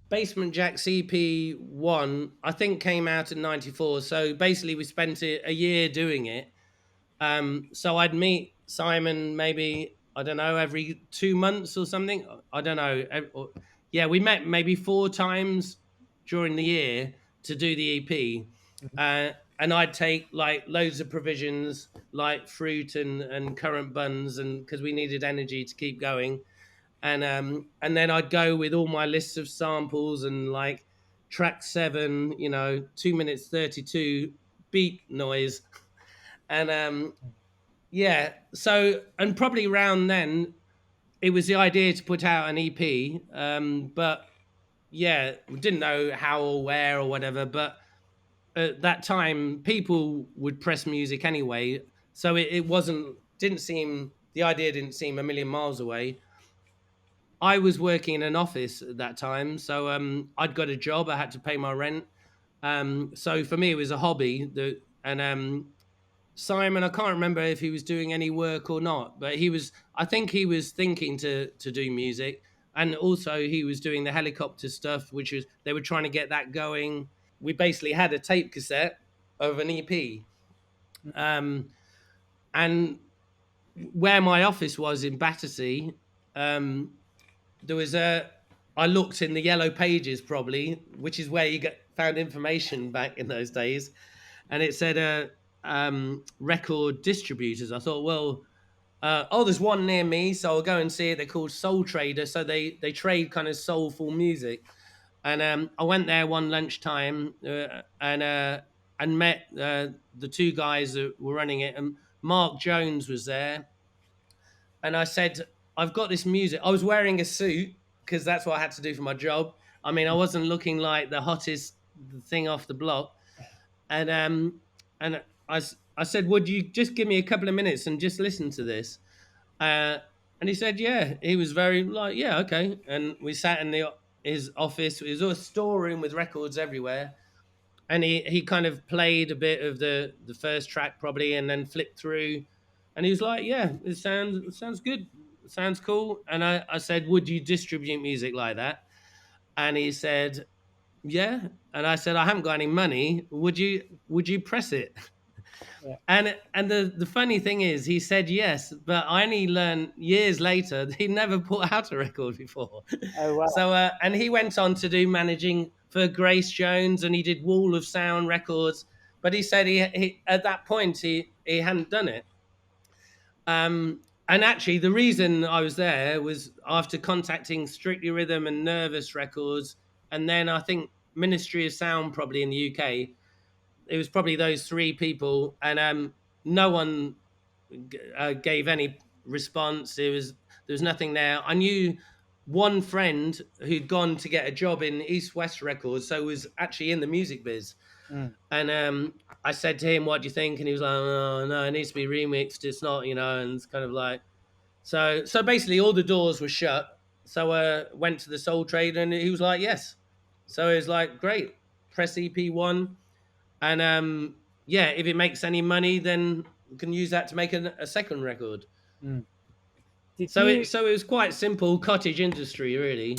Basement Jaxx EP1, I think, came out in '94. So basically, we spent a year doing it. So I'd meet Simon maybe, I don't know, every 2 months or something. I don't know. Yeah, we met maybe 4 times during the year to do the EP. Mhm. And I'd take like loads of provisions, like fruit and currant buns, and because we needed energy to keep going. And then I'd go with all my lists of samples and like track 7, 2 minutes 32 beat noise. And yeah, so and probably around then it was the idea to put out an EP. But yeah, we didn't know how or where or whatever. But at that time, people would press music anyway, so it wasn't didn't seem the idea didn't seem a million miles away. I was working in an office at that time, so I'd got a job. I had to pay my rent. So for me, it was a hobby. And Simon, I can't remember if he was doing any work or not, but he was. I think he was thinking to do music, and also he was doing the helicopter stuff, which was they were trying to get that going. We basically had a tape cassette of an EP, um, and where my office was in Battersea, um, there was a. I looked in the yellow pages, probably, which is where you found information back in those days, and it said record distributors. I thought, well, oh, there's one near me, so I'll go and see it. They're called Soul Trader, so they trade kind of soulful music. And I went there one lunchtime and met the two guys that were running it, and Mark Jones was there. And I said, I've got this music. I was wearing a suit because that's what I had to do for my job. I mean, I wasn't looking like the hottest thing off the block. And I said, would you just give me a couple of minutes and just listen to this? Uh, and he said, yeah. He was very like, yeah, okay. And we sat in his office. It was a storeroom with records everywhere. And he kind of played a bit of the first track probably, and then flipped through. And he was like, yeah, it sounds good. It sounds cool. And I said, would you distribute music like that? And he said, yeah. And I said, I haven't got any money. Would you press it? Yeah. And the funny thing is, he said yes, but I only learned years later that he never put out a record before. Oh wow. So and he went on to do managing for Grace Jones, and he did Wall of Sound Records. But he said he at that point he hadn't done it. And actually, the reason I was there was after contacting Strictly Rhythm and Nervous Records, and then I think Ministry of Sound probably in the UK. It was probably those three people, and no one gave any response. There was nothing there. I knew one friend who'd gone to get a job in East West Records, so was actually in the music biz. Mm. And I said to him, "What do you think?" And he was like, "Oh no, it needs to be remixed. It's not, And it's kind of like so. Basically, all the doors were shut. So went to the Soul Trader, and he was like, "Yes." So it was like, "Great, press EP1." And yeah, if it makes any money, then we can use that to make a second record. Mm. Did So you it was quite simple cottage industry, really.